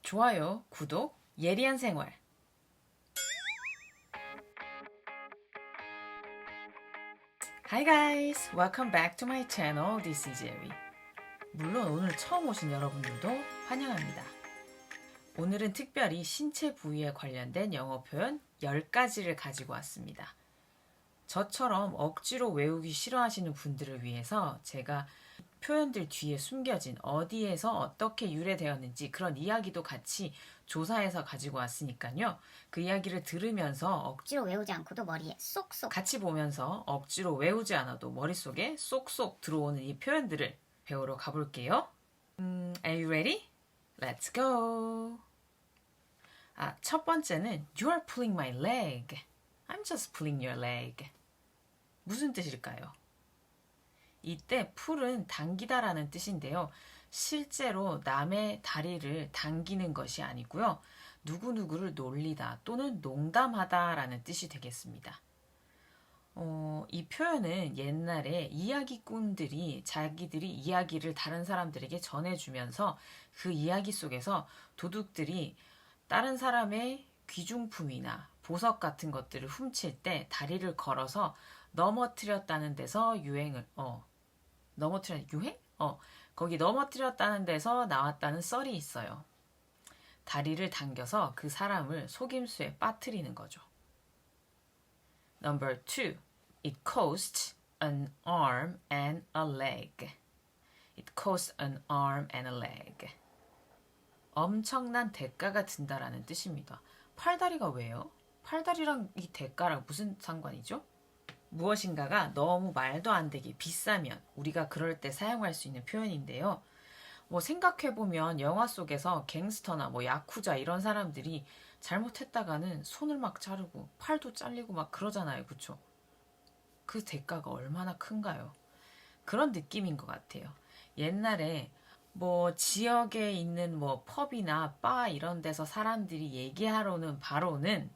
좋아요, 구독, 예리한 생활. Hi guys, welcome back to my channel. This is Jerry. 물론 오늘 처음 오신 여러분들도 환영합니다. 오늘은 특별히 신체 부위에 관련된 영어 표현 10가지를 가지고 왔습니다. 저처럼 억지로 외우기 싫어하시는 분들을 위해서 제가 표현들 뒤에 숨겨진 어디에서 어떻게 유래되었는지 그런 이야기도 같이 조사해서 가지고 왔으니까요. 그 이야기를 들으면서 억지로 외우지 않고도 머리에 쏙쏙 같이 보면서 억지로 외우지 않아도 머릿속에 쏙쏙 들어오는 이 표현들을 배우러 가볼게요. Are you ready? Let's go! 첫 번째는 You are pulling my leg. I'm just pulling your leg. 무슨 뜻일까요? 이때 풀은 당기다라는 뜻인데요. 실제로 남의 다리를 당기는 것이 아니고요. 누구누구를 놀리다 또는 농담하다라는 뜻이 되겠습니다. 이 표현은 옛날에 이야기꾼들이 자기들이 이야기를 다른 사람들에게 전해주면서 그 이야기 속에서 도둑들이 다른 사람의 귀중품이나 보석 같은 것들을 훔칠 때 다리를 걸어서 넘어뜨렸다는 데서 거기 넘어뜨렸다는 데서 나왔다는 썰이 있어요. 다리를 당겨서 그 사람을 속임수에 빠뜨리는 거죠. Number 2. It costs an arm and a leg. It costs an arm and a leg. 엄청난 대가가 든다라는 뜻입니다. 팔다리가 왜요? 팔다리랑 이 대가랑 무슨 상관이죠? 무엇인가가 너무 말도 안 되게 비싸면 우리가 그럴 때 사용할 수 있는 표현인데요. 생각해보면 영화 속에서 갱스터나 야쿠자 이런 사람들이 잘못했다가는 손을 막 자르고 팔도 잘리고 막 그러잖아요. 그쵸? 그 대가가 얼마나 큰가요? 그런 느낌인 것 같아요. 옛날에 지역에 있는 펍이나 바 이런 데서 사람들이 얘기하러는 바로는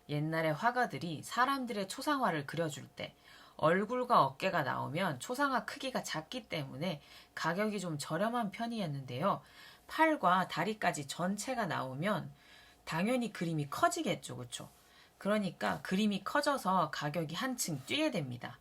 옛날에 화가들이 사람들의 초상화를 그려줄 때 얼굴과 어깨가 나오면 초상화 크기가 작기 때문에 가격이 좀 저렴한 편이었는데요. 팔과 다리까지 전체가 나오면 당연히 그림이 커지겠죠. 그렇죠? 그러니까 그림이 커져서 가격이 한층 뛰게 됩니다.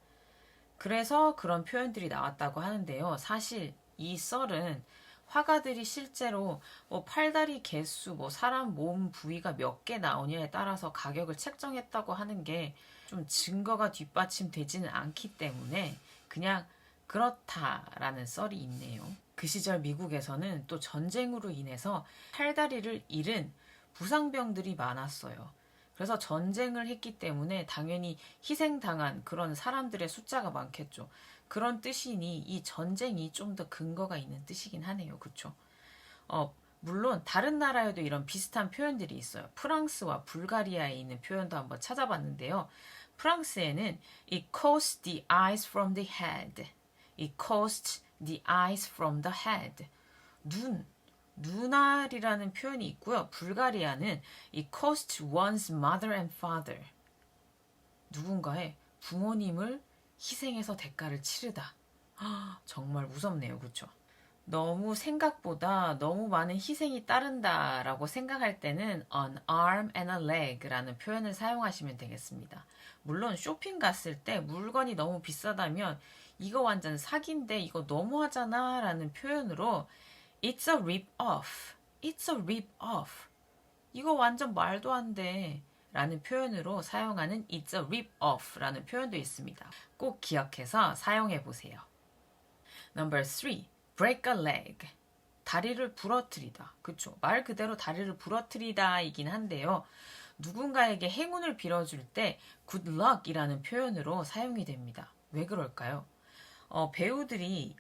그래서 그런 표현들이 나왔다고 하는데요. 사실 이 썰은 화가들이 실제로 팔다리 개수, 사람 몸 부위가 몇 개 나오냐에 따라서 가격을 책정했다고 하는 게 좀 증거가 뒷받침되지는 않기 때문에 그냥 그렇다라는 썰이 있네요. 그 시절 미국에서는 또 전쟁으로 인해서 팔다리를 잃은 부상병들이 많았어요. 그래서 전쟁을 했기 때문에 당연히 희생당한 그런 사람들의 숫자가 많겠죠. 그런 뜻이니 이 전쟁이 좀 더 근거가 있는 뜻이긴 하네요. 그렇죠? 물론 다른 나라에도 이런 비슷한 표현들이 있어요. 프랑스와 불가리아에 있는 표현도 한번 찾아봤는데요. 프랑스에는 It costs the eyes from the head. It costs the eyes from the head. 눈알이라는 표현이 있고요. 불가리아는 It costs one's mother and father. 누군가의 부모님을 희생해서 대가를 치르다. 정말 무섭네요. 그렇죠? 너무 생각보다 너무 많은 희생이 따른다라고 생각할 때는 an arm and a leg라는 표현을 사용하시면 되겠습니다. 물론 쇼핑 갔을 때 물건이 너무 비싸다면 이거 완전 사기인데 이거 너무하잖아 라는 표현으로 It's a rip-off. It's a rip-off. 이거 완전 말도 안 돼. 라는 표현으로 사용하는 It's a rip-off 라는 표현도 있습니다. 꼭 기억해서 사용해 보세요. Number 3. Break a leg. 다리를 부러뜨리다. 그쵸? 말 그대로 다리를 부러뜨리다 이긴 한데요. 누군가에게 행운을 빌어줄 때 good luck 이라는 표현으로 사용이 됩니다. 왜 그럴까요?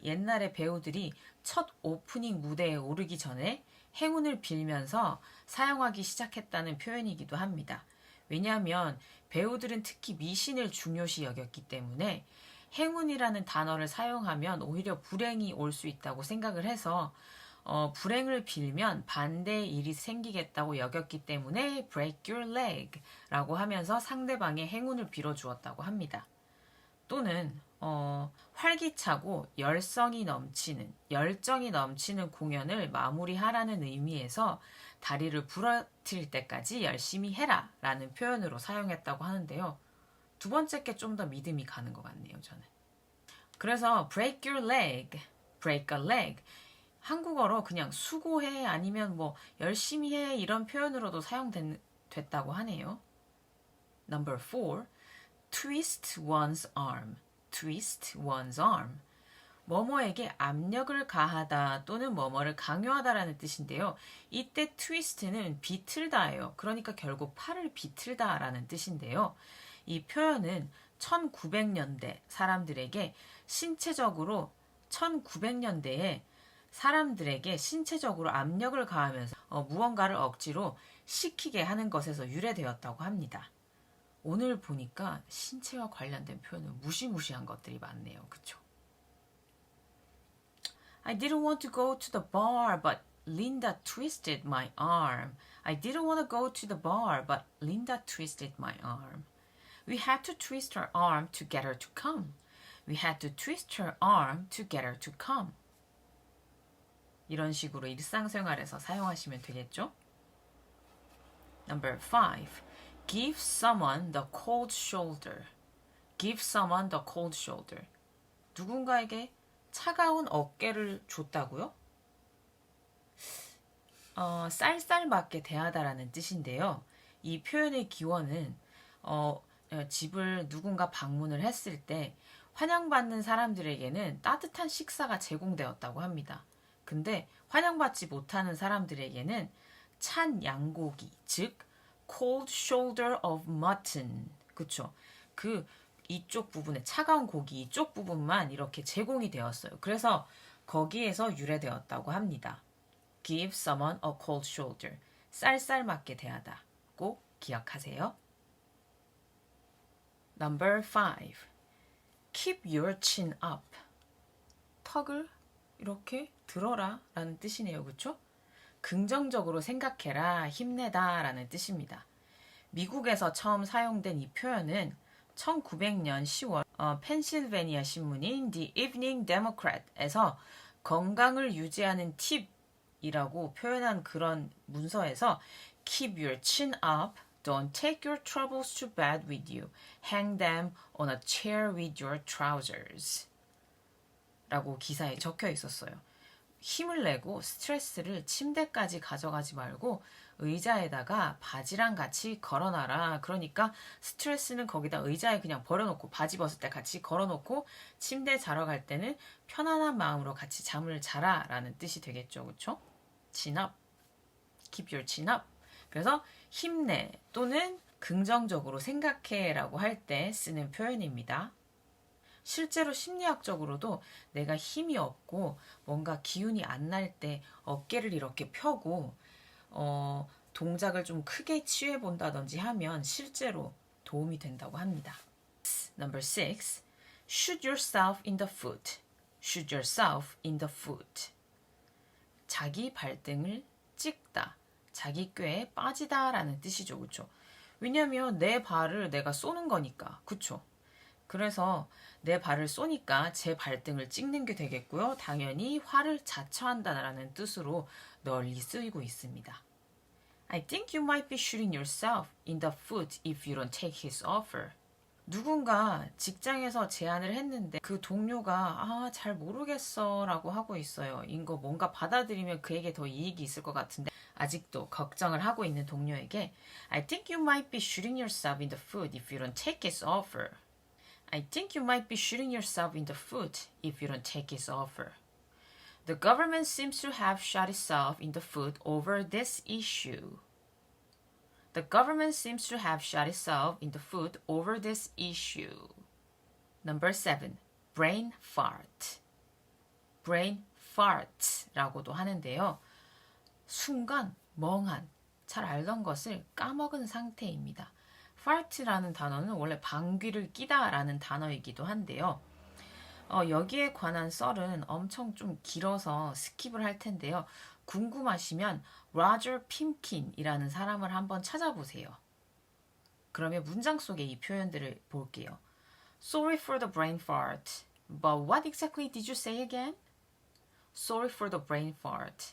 옛날에 배우들이 첫 오프닝 무대에 오르기 전에 행운을 빌면서 사용하기 시작했다는 표현이기도 합니다. 왜냐하면 배우들은 특히 미신을 중요시 여겼기 때문에 행운이라는 단어를 사용하면 오히려 불행이 올 수 있다고 생각을 해서 불행을 빌면 반대의 일이 생기겠다고 여겼기 때문에 break your leg 라고 하면서 상대방의 행운을 빌어주었다고 합니다. 또는 활기차고 열정이 넘치는 공연을 마무리하라는 의미에서 다리를 부러뜨릴 때까지 열심히 해라 라는 표현으로 사용했다고 하는데요. 두 번째 게 좀 더 믿음이 가는 것 같네요, 저는. 그래서 break your leg, break a leg. 한국어로 그냥 수고해 아니면 뭐 열심히 해 이런 표현으로도 사용됐다고 하네요. Number 4. twist one's arm. twist one's arm. 뭐뭐에게 압력을 가하다 또는 뭐뭐를 강요하다라는 뜻인데요. 이때 twist는 비틀다예요. 그러니까 결국 팔을 비틀다라는 뜻인데요. 이 표현은 1900년대 사람들에게 1900년대에 사람들에게 신체적으로 압력을 가하면서 무언가를 억지로 시키게 하는 것에서 유래되었다고 합니다. 오늘 보니까 신체와 관련된 표현은 무시무시한 것들이 많네요. 그쵸? I didn't want to go to the bar, but Linda twisted my arm. I didn't want to go to the bar, but Linda twisted my arm. We had to twist her arm to get her to come. We had to twist her arm to get her to come. 이런 식으로 일상생활에서 사용하시면 되겠죠? Number 5. Give someone the cold shoulder. Give someone the cold shoulder. 누군가에게 차가운 어깨를 줬다고요? 쌀쌀맞게 대하다라는 뜻인데요. 이 표현의 기원은 집을 누군가 방문을 했을 때 환영받는 사람들에게는 따뜻한 식사가 제공되었다고 합니다. 근데 환영받지 못하는 사람들에게는 찬 양고기, 즉 cold shoulder of mutton, 그쵸? 그 이쪽 부분에 차가운 고기 이쪽 부분만 이렇게 제공이 되었어요. 그래서 거기에서 유래되었다고 합니다. Give someone a cold shoulder. 쌀쌀맞게 대하다. 꼭 기억하세요. Number 5. Keep your chin up. 턱을 이렇게 들어라 라는 뜻이네요. 그쵸? 긍정적으로 생각해라, 힘내다 라는 뜻입니다. 미국에서 처음 사용된 이 표현은 1900년 10월 펜실베니아 신문인 The Evening Democrat에서 건강을 유지하는 팁이라고 표현한 그런 문서에서 Keep your chin up, don't take your troubles to bed with you, hang them on a chair with your trousers 라고 기사에 적혀 있었어요. 힘을 내고 스트레스를 침대까지 가져가지 말고 의자에다가 바지랑 같이 걸어놔라. 그러니까 스트레스는 거기다 의자에 그냥 버려놓고 바지 벗을 때 같이 걸어놓고 침대에 자러 갈 때는 편안한 마음으로 같이 잠을 자라 라는 뜻이 되겠죠. 그쵸? chin up. Keep your chin up. 그래서 힘내 또는 긍정적으로 생각해 라고 할 때 쓰는 표현입니다. 실제로 심리학적으로도 내가 힘이 없고 뭔가 기운이 안 날 때 어깨를 이렇게 펴고 동작을 좀 크게 취해 본다든지 하면 실제로 도움이 된다고 합니다. Number 6. Shoot yourself in the foot. Shoot yourself in the foot. 자기 발등을 찍다. 자기 꾀에 빠지다 라는 뜻이죠. 그쵸? 왜냐면 내 발을 내가 쏘는 거니까. 그쵸? 그래서 내 발을 쏘니까 제 발등을 찍는 게 되겠고요. 당연히 화를 자처한다라는 뜻으로 널리 쓰이고 있습니다. I think you might be shooting yourself in the foot if you don't take his offer. 누군가 직장에서 제안을 했는데 그 동료가 잘 모르겠어 라고 하고 있어요. 이거 뭔가 받아들이면 그에게 더 이익이 있을 것 같은데 아직도 걱정을 하고 있는 동료에게 I think you might be shooting yourself in the foot if you don't take his offer. I think you might be shooting yourself in the foot if you don't take his offer. The government seems to have shot itself in the foot over this issue. The government seems to have shot itself in the foot over this issue. Number 7. Brain fart. Brain fart라고도 하는데요. 순간 멍한, 잘 알던 것을 까먹은 상태입니다. fart라는 단어는 원래 방귀를 끼다라는 단어이기도 한데요. 여기에 관한 썰은 엄청 좀 길어서 스킵을 할 텐데요. 궁금하시면 로저 핌킨이라는 사람을 한번 찾아보세요. 그러면 문장 속에 이 표현들을 볼게요. Sorry for the brain fart. But what exactly did you say again? Sorry for the brain fart.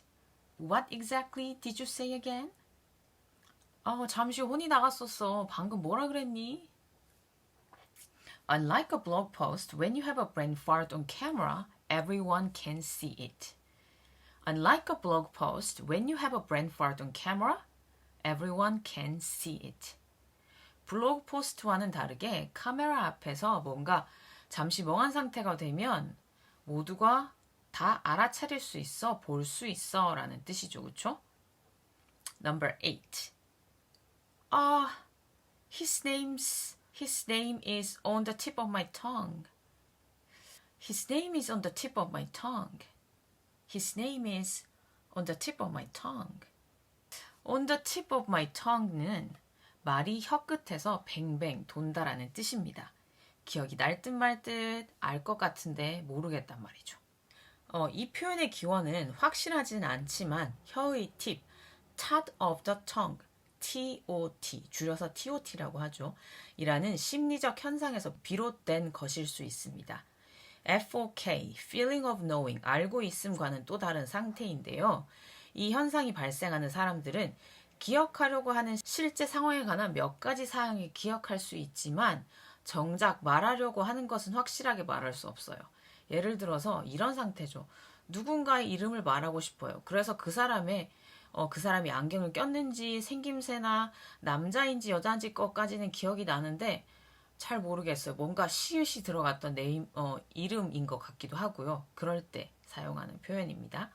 What exactly did you say again? 잠시 혼이 나갔었어. 방금 뭐라 그랬니? Unlike a blog post, when you have a brain fart on camera, everyone can see it. Unlike a blog post, when you have a brain fart on camera, everyone can see it. 블로그 포스트와는 다르게 카메라 앞에서 뭔가 잠시 멍한 상태가 되면 모두가 다 알아차릴 수 있어, 볼 수 있어 라는 뜻이죠. 그쵸? Number 8. His name is on the tip of my tongue. His name is on the tip of my tongue. His name is on the tip of my tongue. On the tip of my tongue는 말이 혀끝에서 뱅뱅 돈다라는 뜻입니다. 기억이 날 듯 말 듯 알 것 같은데 모르겠단 말이죠. 이 표현의 기원은 확실하지는 않지만 혀의 팁, top of the tongue, TOT, 줄여서 TOT라고 하죠. 이라는 심리적 현상에서 비롯된 것일 수 있습니다. FOK, feeling of knowing, 알고 있음과는 또 다른 상태인데요. 이 현상이 발생하는 사람들은 기억하려고 하는 실제 상황에 관한 몇 가지 사항을 기억할 수 있지만 정작 말하려고 하는 것은 확실하게 말할 수 없어요. 예를 들어서 이런 상태죠. 누군가의 이름을 말하고 싶어요. 그래서 그 사람이 안경을 꼈는지 생김새나 남자인지 여자인지 것까지는 기억이 나는데 잘 모르겠어요. 뭔가 시읒이 들어갔던 이름인 것 같기도 하고요. 그럴 때 사용하는 표현입니다.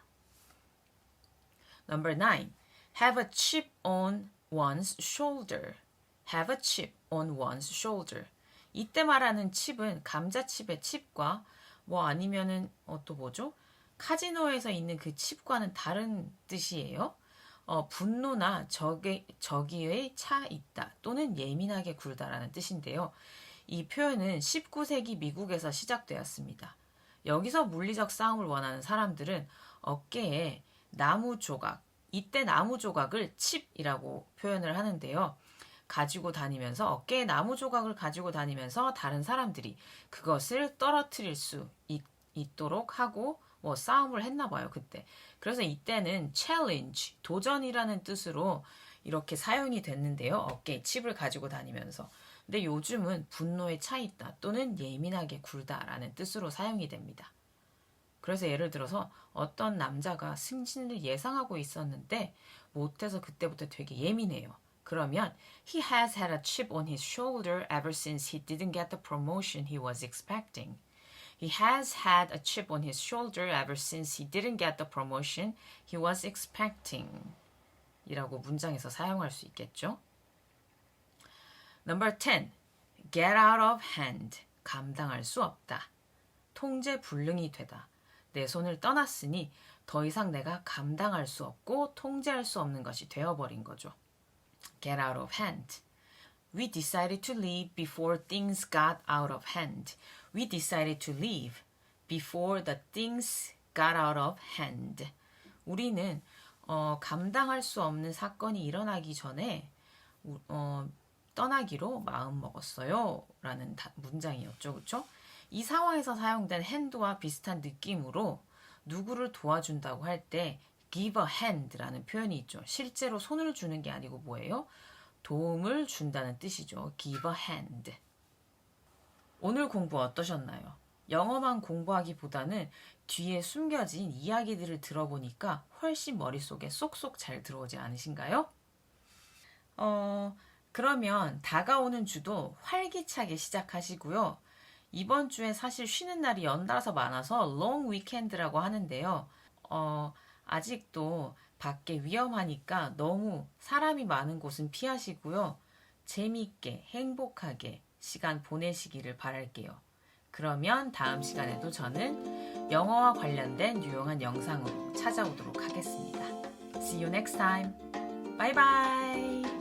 Number 9. Have a chip on one's shoulder. Have a chip on one's shoulder. 이때 말하는 칩은 감자칩의 칩과 아니면은 또 뭐죠? 카지노에서 있는 그 칩과는 다른 뜻이에요. 분노나 적의의 차 있다 또는 예민하게 굴다라는 뜻인데요. 이 표현은 19세기 미국에서 시작되었습니다. 여기서 물리적 싸움을 원하는 사람들은 어깨에 나무 조각, 이때 나무 조각을 칩이라고 표현을 하는데요. 어깨에 나무 조각을 가지고 다니면서 다른 사람들이 그것을 떨어뜨릴 수 있도록 하고 싸움을 했나 봐요, 그때. 그래서 이때는 challenge, 도전이라는 뜻으로 이렇게 사용이 됐는데요. 어깨에 칩을 가지고 다니면서. 근데 요즘은 분노에 차 있다 또는 예민하게 굴다라는 뜻으로 사용이 됩니다. 그래서 예를 들어서 어떤 남자가 승진을 예상하고 있었는데 못해서 그때부터 되게 예민해요. 그러면 he has had a chip on his shoulder ever since he didn't get the promotion he was expecting. He has had a chip on his shoulder ever since he didn't get the promotion he was expecting. 이라고 문장에서 사용할 수 있겠죠. Number 10. Get out of hand. 감당할 수 없다. 통제 불능이 되다. 내 손을 떠났으니 더 이상 내가 감당할 수 없고 통제할 수 없는 것이 되어버린 거죠. Get out of hand. We decided to leave before things got out of hand. We decided to leave before the things got out of hand. 우리는 감당할 수 없는 사건이 일어나기 전에 떠나기로 마음먹었어요. 라는 문장이었죠. 그렇죠? 이 상황에서 사용된 hand와 비슷한 느낌으로 누구를 도와준다고 할 때 give a hand라는 표현이 있죠. 실제로 손을 주는 게 아니고 뭐예요? 도움을 준다는 뜻이죠. give a hand. 오늘 공부 어떠셨나요? 영어만 공부하기보다는 뒤에 숨겨진 이야기들을 들어보니까 훨씬 머릿속에 쏙쏙 잘 들어오지 않으신가요? 그러면 다가오는 주도 활기차게 시작하시고요. 이번 주에 사실 쉬는 날이 연달아서 많아서 롱 위켄드라고 하는데요. 아직도 밖에 위험하니까 너무 사람이 많은 곳은 피하시고요. 재미있게 행복하게 시간 보내시기를 바랄게요. 그러면 다음 시간에도 저는 영어와 관련된 유용한 영상으로 찾아오도록 하겠습니다. See you next time. Bye bye.